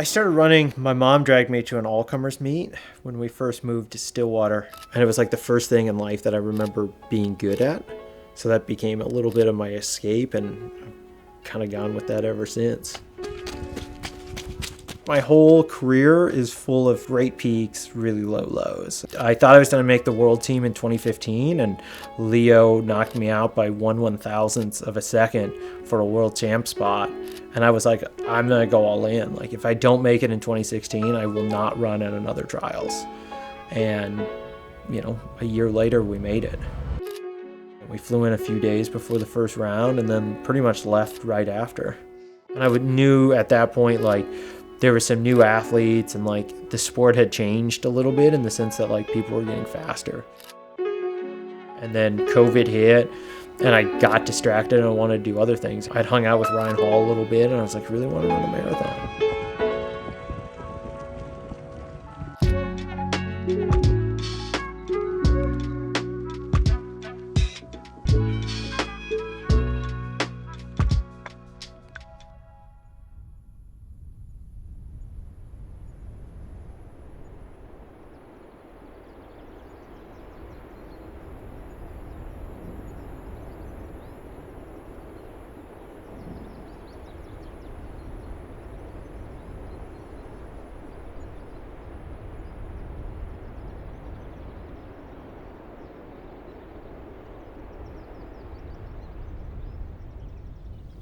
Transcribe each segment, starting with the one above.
I started running. My mom dragged me to an all-comers meet when we first moved to Stillwater. And it was like the first thing in life that I remember being good at. So that became a little bit of my escape, and I've kind of gone with that ever since. My whole career is full of great peaks, really low lows. I thought I was going to make the world team in 2015, and Leo knocked me out by 1/1000th of a second for a world champ spot. And I was like, I'm going to go all in. Like, if I don't make it in 2016, I will not run at another trials. And, a year later, we made it. We flew in a few days before the first round and then pretty much left right after. And I knew at that point, like, there were some new athletes, and like the sport had changed a little bit in the sense that like people were getting faster. And then COVID hit and I got distracted and I wanted to do other things. I'd hung out with Ryan Hall a little bit and I was like, really want to run a marathon.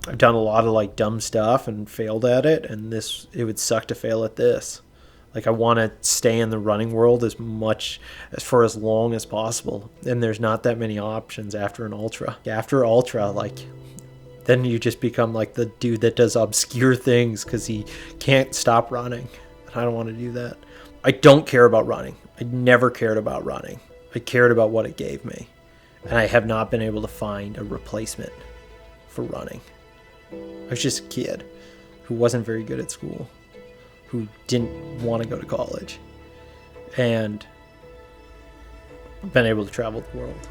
I've done a lot of like dumb stuff and failed at it, and it would suck to fail at this. Like, I want to stay in the running world for as long as possible, and there's not that many options after an ultra. After ultra, like, then you just become like the dude that does obscure things because he can't stop running, and I don't want to do that. I don't care about running. I never cared about running. I cared about what it gave me, and I have not been able to find a replacement for running. I was just a kid who wasn't very good at school, who didn't want to go to college, and been able to travel the world.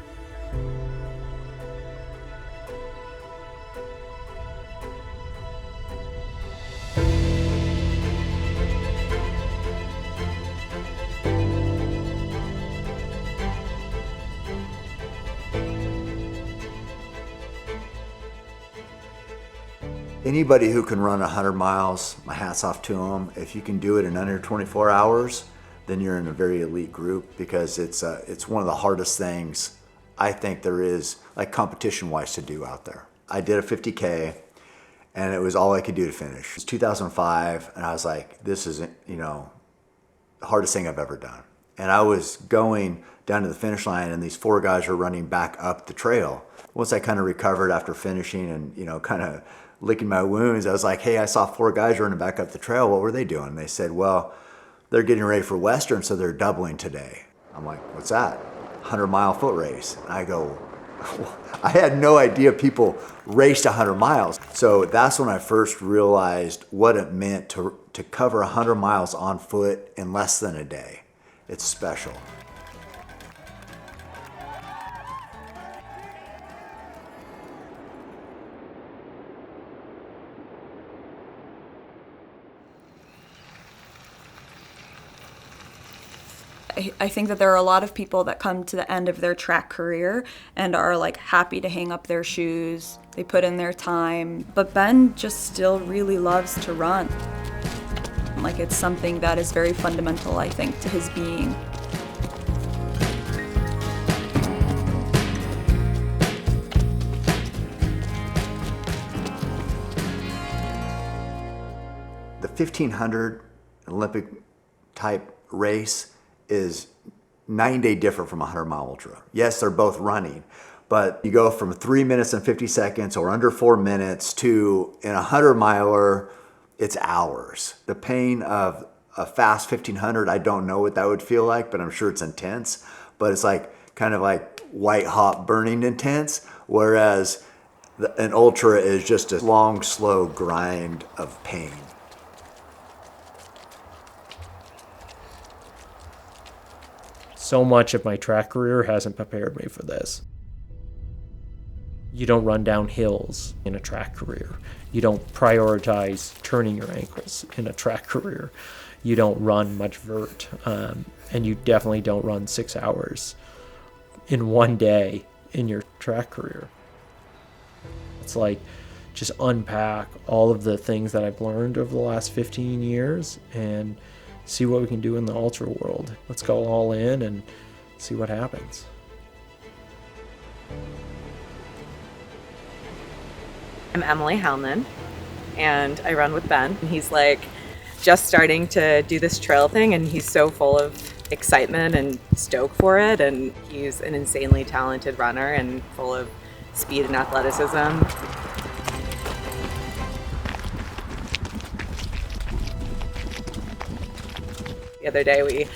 Anybody who can run 100 miles, my hat's off to them. If you can do it in under 24 hours, then you're in a very elite group, because it's one of the hardest things I think there is, like, competition-wise, to do out there. I did a 50K, and it was all I could do to finish. It was 2005, and I was like, this is, the hardest thing I've ever done. And I was going down to the finish line, and these 4 guys were running back up the trail. Once I kind of recovered after finishing and, kind of licking my wounds, I was like, hey, I saw 4 guys running back up the trail. What were they doing? They said, well, they're getting ready for Western, so they're doubling today. I'm like, what's that? 100-mile foot race. And I go, I had no idea people raced 100 miles. So that's when I first realized what it meant to cover 100 miles on foot in less than a day. It's special. I think that there are a lot of people that come to the end of their track career and are like happy to hang up their shoes. They put in their time, but Ben just still really loves to run. Like, it's something that is very fundamental, I think, to his being. The 1500 Olympic type race is 9-day different from a 100-mile ultra. Yes, they're both running, but you go from 3 minutes and 50 seconds or under 4 minutes to, in a 100-miler, it's hours. The pain of a fast 1500, I don't know what that would feel like, but I'm sure it's intense. But it's like kind of like white hot burning intense, whereas an ultra is just a long, slow grind of pain. So much of my track career hasn't prepared me for this. You don't run down hills in a track career. You don't prioritize turning your ankles in a track career. You don't run much vert. And you definitely don't run 6 hours in one day in your track career. It's like just unpack all of the things that I've learned over the last 15 years and see what we can do in the ultra world. Let's go all in and see what happens. I'm Emily Howland, and I run with Ben. He's like just starting to do this trail thing, and he's so full of excitement and stoke for it, and he's an insanely talented runner and full of speed and athleticism. The other day we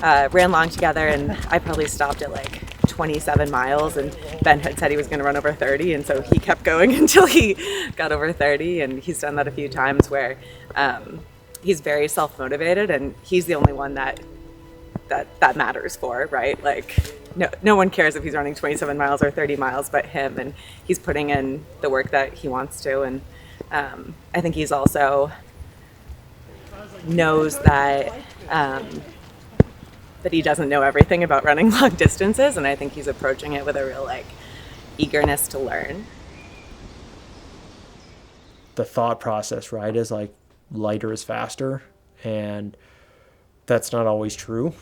ran long together, and I probably stopped at like 27 miles, and Ben had said he was going to run over 30, and so he kept going until he got over 30, and he's done that a few times where he's very self-motivated, and he's the only one that matters for, right? Like no one cares if he's running 27 miles or 30 miles but him, and he's putting in the work that he wants to. And I think he's also knows that that he doesn't know everything about running long distances, and I think he's approaching it with a real like eagerness to learn. The thought process, right, is like lighter is faster, and that's not always true.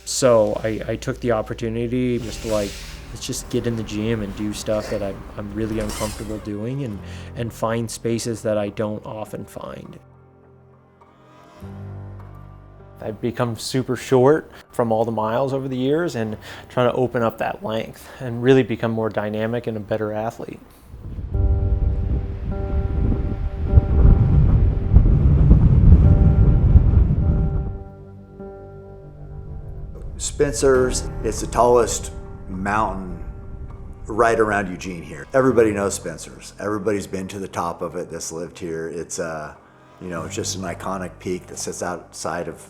So I took the opportunity just to like, let's just get in the gym and do stuff that I'm really uncomfortable doing, and find spaces that I don't often find. I've become super short from all the miles over the years, and trying to open up that length and really become more dynamic and a better athlete. Spencer's, it's the tallest mountain right around Eugene here. Everybody knows Spencer's. Everybody's been to the top of it that's lived here. It's it's just an iconic peak that sits outside of,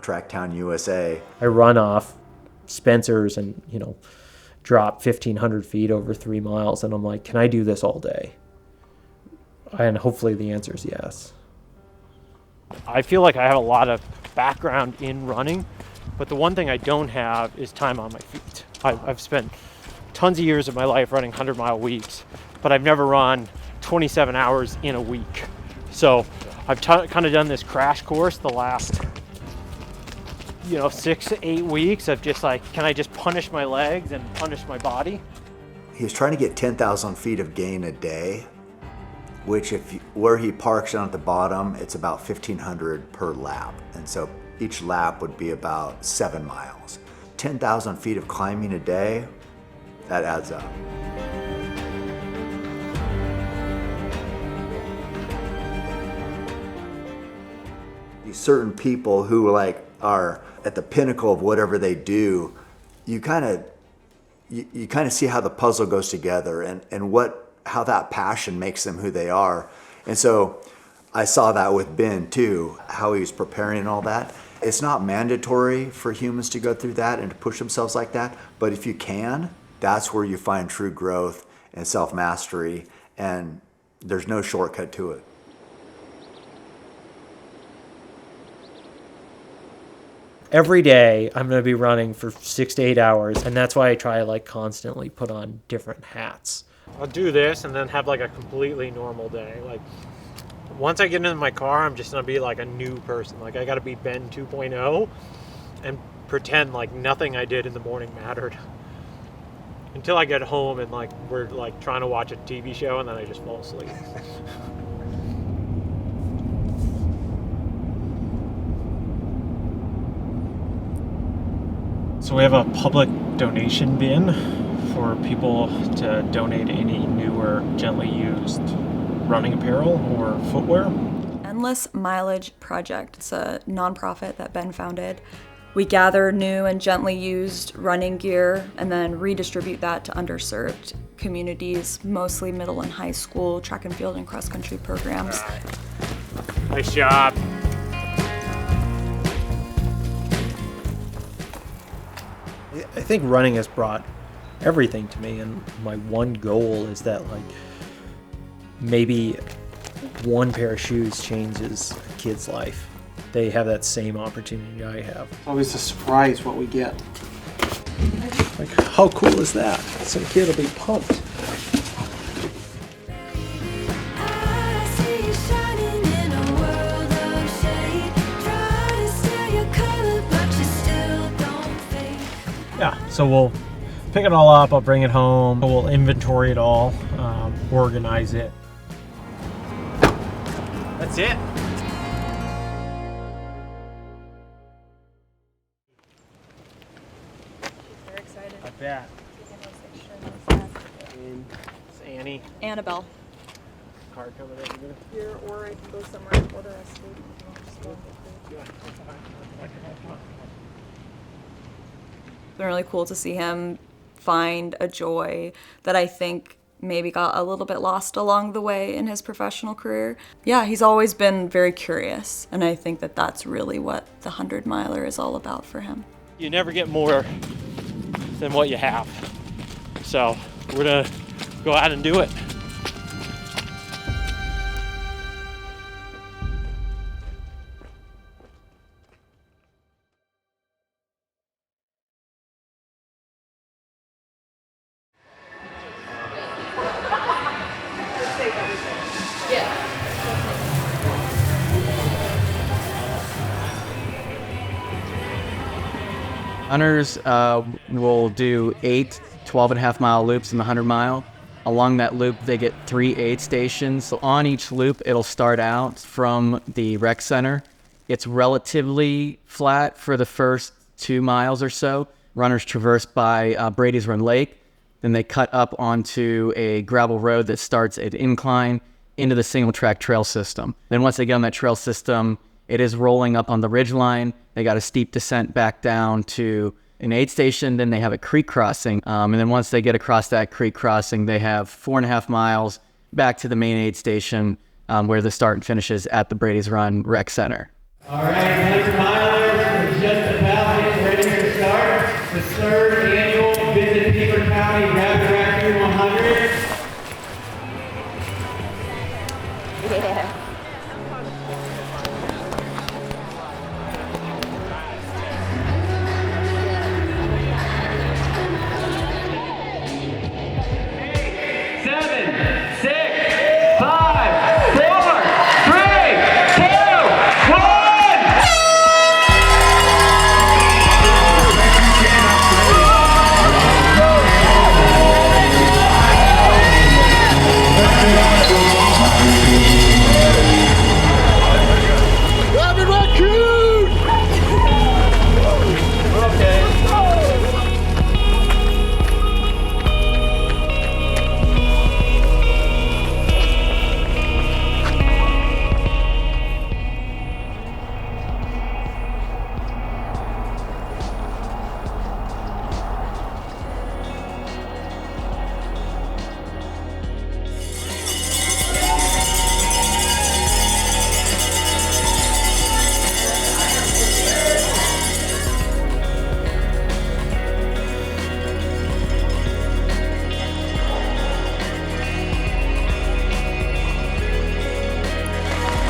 Tracktown, USA. I run off Spencer's and, drop 1,500 feet over 3 miles, and I'm like, can I do this all day? And hopefully the answer is yes. I feel like I have a lot of background in running, but the one thing I don't have is time on my feet. I've spent tons of years of my life running 100-mile weeks, but I've never run 27 hours in a week. So I've kind of done this crash course the last 6 to 8 weeks of just like, can I just punish my legs and punish my body? He's trying to get 10,000 feet of gain a day, which where he parks down at the bottom, it's about 1,500 per lap. And so each lap would be about 7 miles. 10,000 feet of climbing a day, that adds up. These certain people who are at the pinnacle of whatever they do, you kind of see how the puzzle goes together and how that passion makes them who they are. And so I saw that with Ben too, how he was preparing and all that. It's not mandatory for humans to go through that and to push themselves like that, but if you can, that's where you find true growth and self-mastery, and there's no shortcut to it. Every day I'm going to be running for 6 to 8 hours, and that's why I try to constantly put on different hats. I'll do this and then have a completely normal day. Once I get into my car, I'm just going to be a new person. I got to be Ben 2.0 and pretend nothing I did in the morning mattered. Until I get home and we're trying to watch a TV show, and then I just fall asleep. So we have a public donation bin for people to donate any newer, gently used running apparel or footwear. Endless Mileage Project. It's a nonprofit that Ben founded. We gather new and gently used running gear and then redistribute that to underserved communities, mostly middle and high school track and field and cross country programs. Nice job. I think running has brought everything to me. And my one goal is that, like, maybe one pair of shoes changes a kid's life. They have that same opportunity I have. It's always a surprise what we get. Like, how cool is that? Some kid will be pumped. Yeah, so we'll pick it all up, I'll bring it home, we'll inventory it all, organize it. That's it. Very excited. I bet. And it's Annie. Annabelle. Card coming in. Here, or I can go somewhere and order us food. It's been really cool to see him find a joy that I think maybe got a little bit lost along the way in his professional career. Yeah, he's always been very curious, and I think that that's really what the 100-miler is all about for him. You never get more than what you have. So we're gonna go out and do it. Runners will do 8 12.5-mile loops in the 100-mile. Along that loop, they get 3 aid stations. So on each loop, it'll start out from the rec center. It's relatively flat for the first 2 miles or so. Runners traverse by Brady's Run Lake. Then they cut up onto a gravel road that starts at incline into the single-track trail system. Then once they get on that trail system, it is rolling up on the ridge line. They got a steep descent back down to an aid station. Then they have a creek crossing. And then once they get across that creek crossing, they have 4.5 miles back to the main aid station where the start and finish is at the Brady's Run Rec Center. All right, 100-milers are just about getting ready to start the 3rd annual Visit Beaver County Rabid Raccoon 100. Yeah. Rabid Raccoon!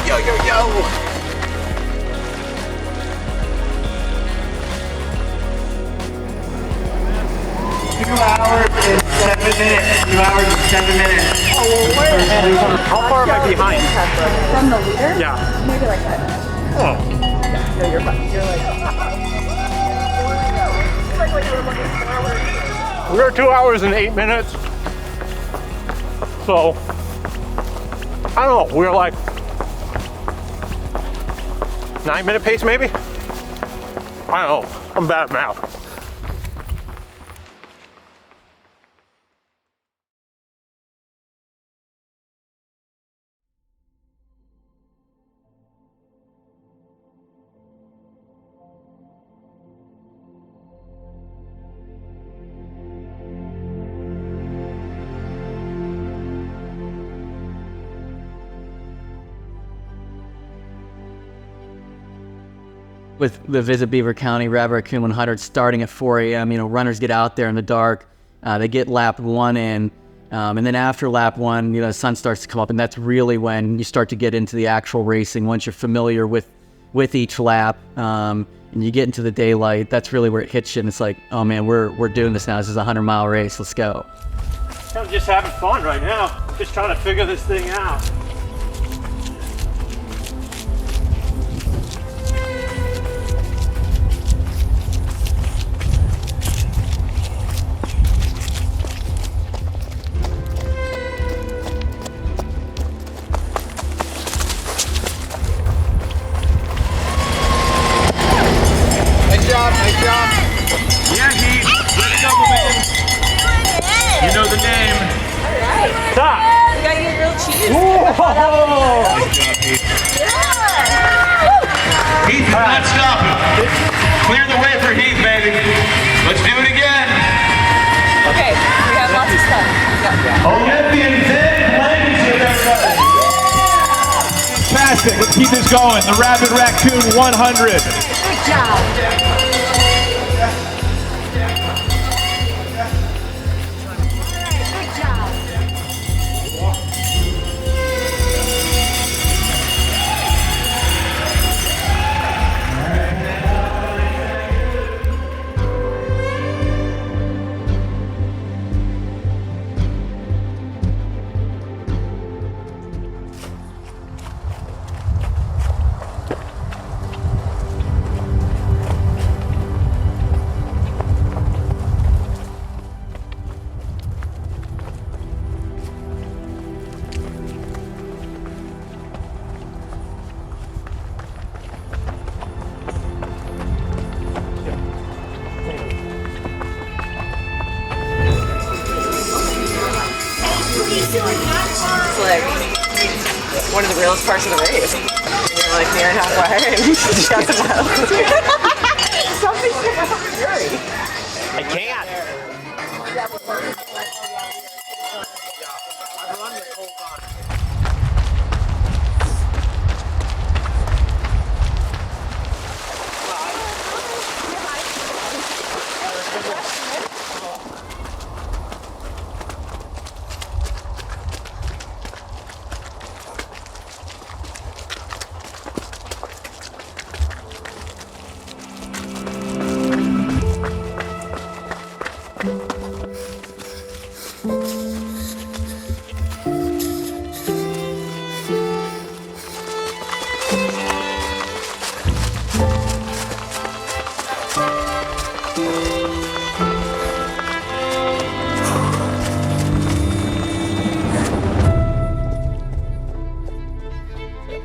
Yo, yo, yo! How far am I behind? From the leader? Yeah. Maybe like 5 minutes. Oh. No, you're fine. You're like... We're 2 hours and 8 minutes. So, I don't know, we're like 9-minute pace maybe? I don't know, I'm bad at math. With the Visit Beaver County Rabid Raccoon 100 starting at 4 a.m., runners get out there in the dark, They get lap 1 in, and then after lap 1, the sun starts to come up, and that's really when you start to get into the actual racing. Once you're familiar with each lap, and you get into the daylight, that's really where it hits you, and it's like, oh man, we're doing this now. This is a 100-mile race. Let's go. I'm just having fun right now. Just trying to figure this thing out. Nice job. Yeah, Heath. Let's go, man. You know the name. Stop. We got you grilled cheese. Nice job, Heath. Heath is not stopping. Clear the way for Heath, baby. Let's do it again. Okay, we have lots of stuff. Olympian Ben Blankenship, everybody. Fantastic. Let's keep this going. The Rabid Raccoon 100. Good job. It's like one of the realest parts of the race. You're like near halfway and you just got some miles. Something's scary. I can't.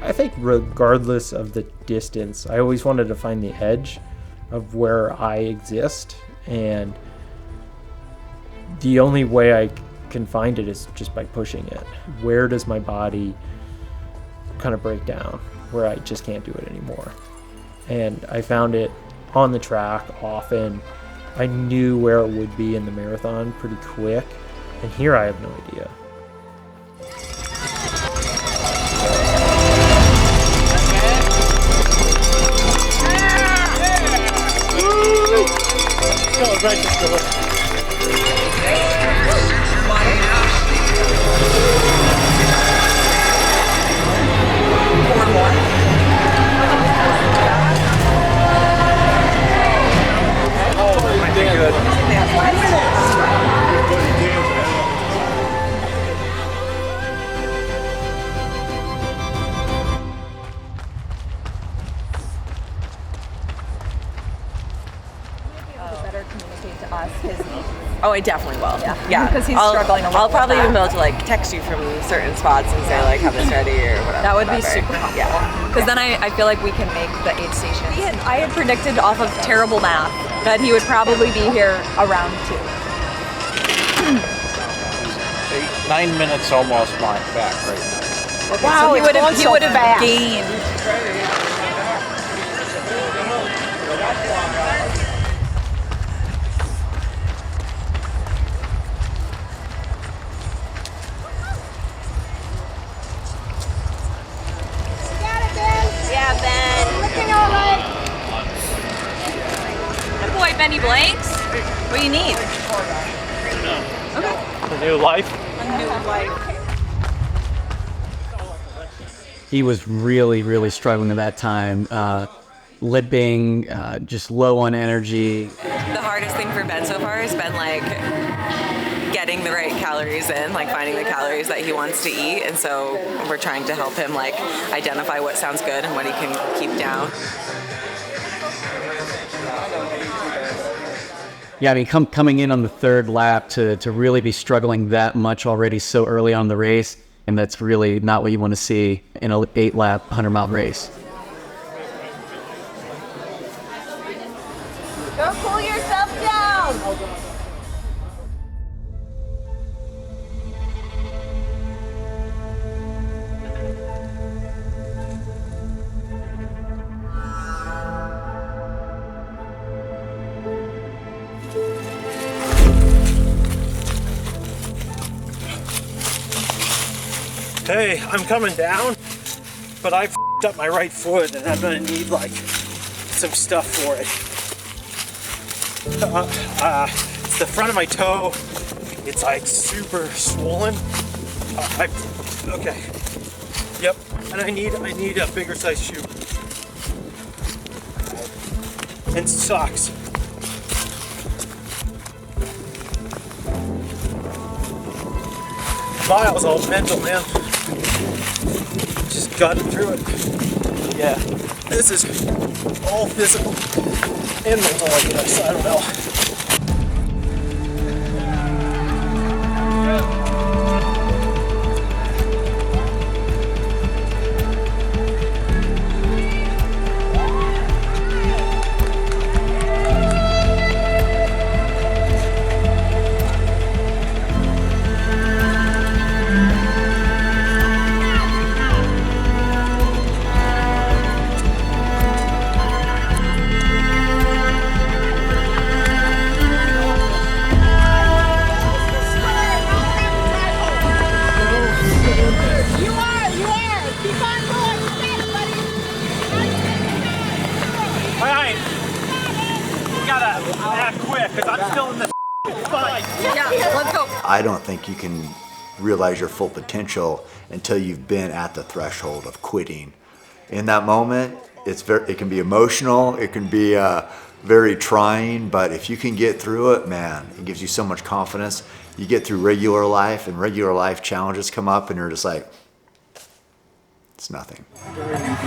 I think regardless of the distance, I always wanted to find the edge of where I exist, and the only way I can find it is just by pushing it. Where does my body kind of break down, where I just can't do it anymore? And I found it on the track often. I knew where it would be in the marathon pretty quick, and here I have no idea. Oh, I definitely will. Yeah. Because he's struggling a little I'll probably with even that. be able to like text you from certain spots and say like have this ready or whatever. That would be whatever. super helpful. Yeah. Because then I feel like we can make the 8 stations. I had predicted off of terrible math that he would probably be here around 2. 9 minutes almost my back right now. Wow, so he would have gained. Yeah, Ben. Looking all right. Good boy, Benny Blanks. What do you need? new life. A new life. He was really, really struggling at that time, limping, just low on energy. The hardest thing for Ben so far has been like getting the right calories in, like finding the calories that he wants to eat, and so we're trying to help him like identify what sounds good and what he can keep down. Yeah, I mean, coming in on the third lap to really be struggling that much already so early on in the race, and that's really not what you want to see in an 8-lap, 100-mile race. Don't pull yourself down. Hey, I'm coming down, but I f***ed up my right foot and I'm gonna need like some stuff for it. It's the front of my toe. It's like super swollen. Okay. Yep. And I need a bigger size shoe. And socks. Miles all mental, man. Just got through it. Yeah. This is all physical and mental, I guess. I don't know. I don't think you can realize your full potential until you've been at the threshold of quitting. In that moment, it can be emotional, it can be very trying, but if you can get through it, man, it gives you so much confidence. You get through regular life, and regular life challenges come up, and you're just like, it's nothing.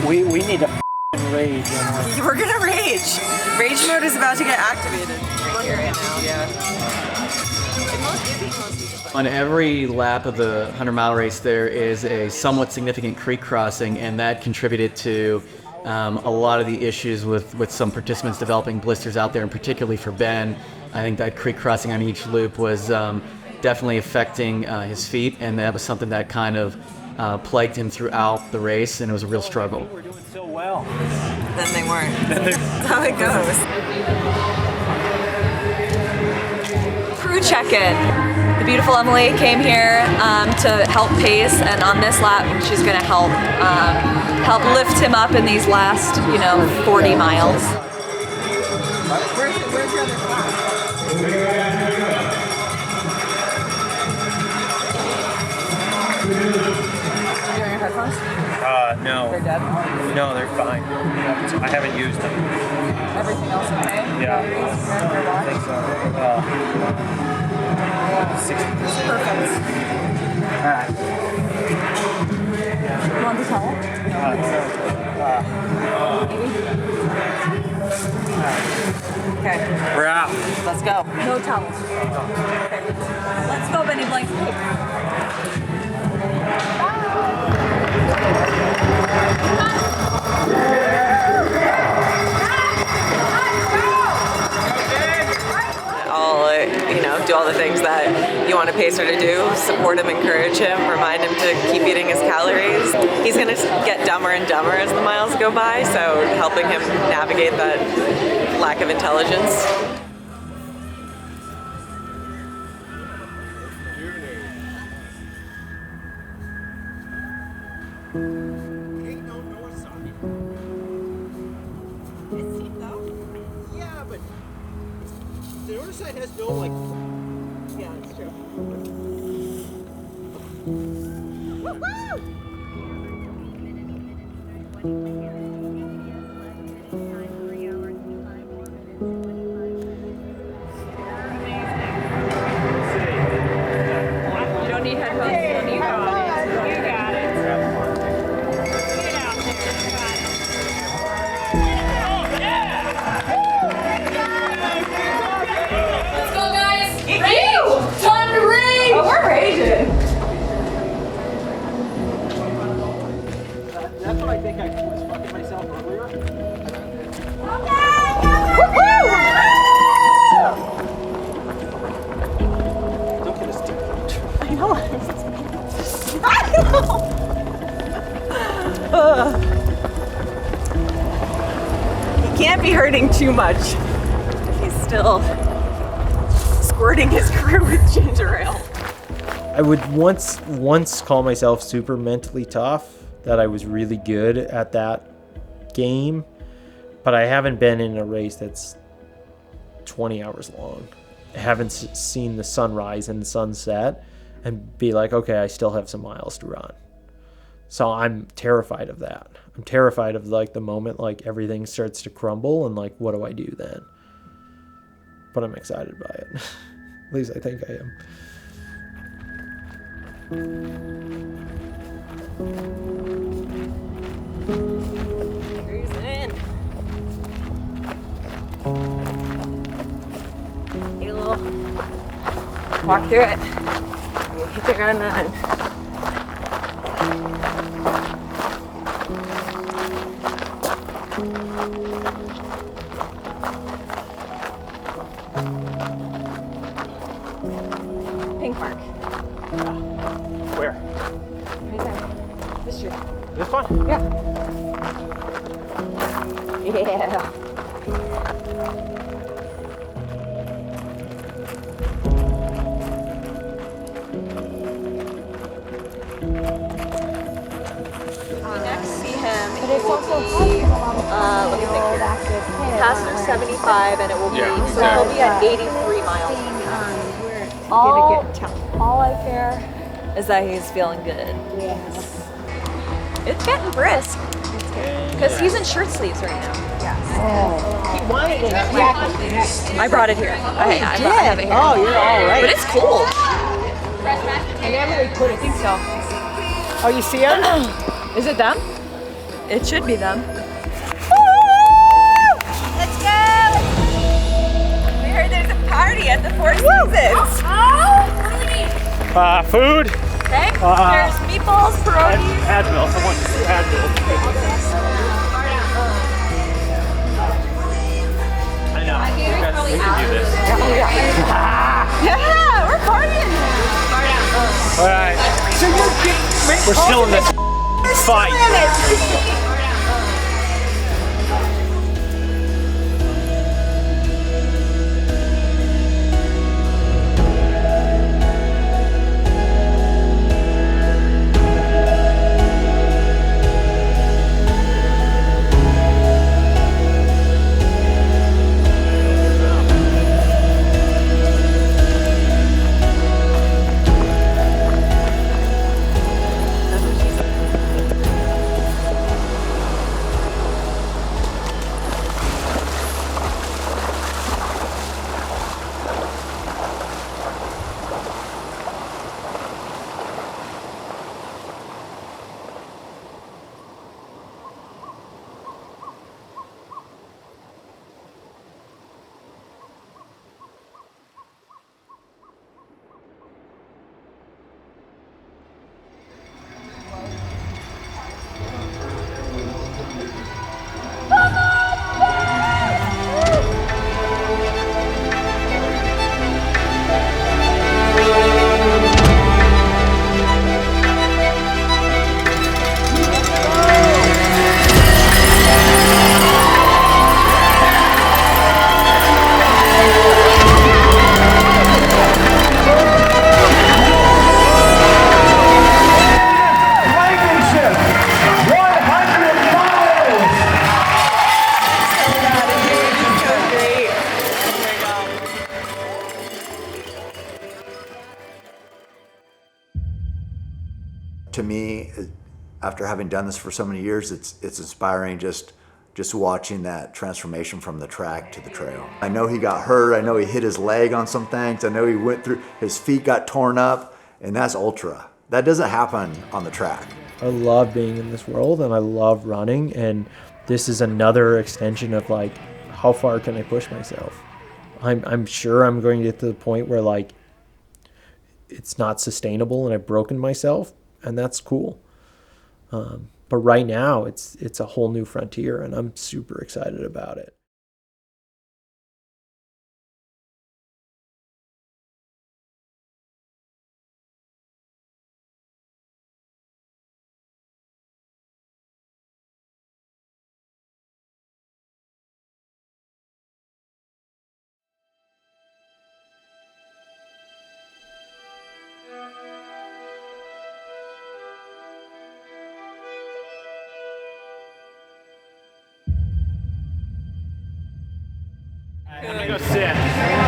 We need to rage. We're gonna rage. Rage mode is about to get activated right here, right now. Yeah. On every lap of the 100-mile race, there is a somewhat significant creek crossing, and that contributed to a lot of the issues with some participants developing blisters out there, and particularly for Ben. I think that creek crossing on each loop was definitely affecting his feet, and that was something that kind of plagued him throughout the race, and it was a real struggle. We're doing so well. Then they weren't. That's how it goes. Crew check-in. The beautiful Emily came here to help pace, and on this lap, she's going to help lift him up in these last, 40 miles. Where's your other class? Your headphones? No. They're dead? No, they're fine. I haven't used them. Everything else okay? Yeah. I think so. 60%. Perfect. Alright. You want the towel? Okay. We're out. Let's go. No towels. Okay. Let's go, Benny Blankenship. I'll, do all the things that you want a pacer to do, support him, encourage him, remind him to keep eating his calories. He's going to get dumber and dumber as the miles go by, so helping him navigate that lack of intelligence. Yeah, but the north side has no Yeah, it's true. You don't need headphones. You don't need headphones. You got it. Get out there. Let's go, guys. Rage! Time to rage! Oh, we're raging. That's what I think I was fucking myself earlier. Don't get a stick. I know. He can't be hurting too much. He's still squirting his crew with ginger ale. I would once call myself super mentally tough, that I was really good at that game, but I haven't been in a race that's 20 hours long. I haven't seen the sunrise and sunset and be like, okay, I still have some miles to run. So I'm terrified of that. I'm terrified of like the moment like everything starts to crumble and like, what do I do then? But I'm excited by it. At least I think I am. Cruising. Take a little walk through it. Hit the ground running. Pink mark. Where? Right there. This tree. This one? Yeah. Yeah. Next see him, but it's also let me think here. Pass through 75 and it will be, so he'll be at 83 miles. All I care is that he's feeling good. Yes. It's getting brisk. Because he's in shirt sleeves right now. Yes. He wanted a jacket. I brought it here. I have it here. Oh, you're all right. But it's cool. And Emily put it. I think so. Oh, you see her? Is it them? It should be them. Let's go! We heard there's a party at the Four Seasons. Food. Okay. There's meatballs, pierogies. Advil. Someone do Advil. I know. We can do this. Yeah, we're partying. All right. We're still in this fight. to me, after having done this for so many years, it's inspiring just watching that transformation from the track to the trail. I know he got hurt. I know he hit his leg on some things. I know he went through, his feet got torn up, and that's ultra. That doesn't happen on the track. I love being in this world, and I love running, and this is another extension of like, how far can I push myself? I'm sure I'm going to get to the point where like it's not sustainable and I've broken myself, and that's cool. But right now it's a whole new frontier, and I'm super excited about it.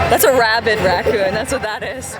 That's a rabid raccoon. That's what that is.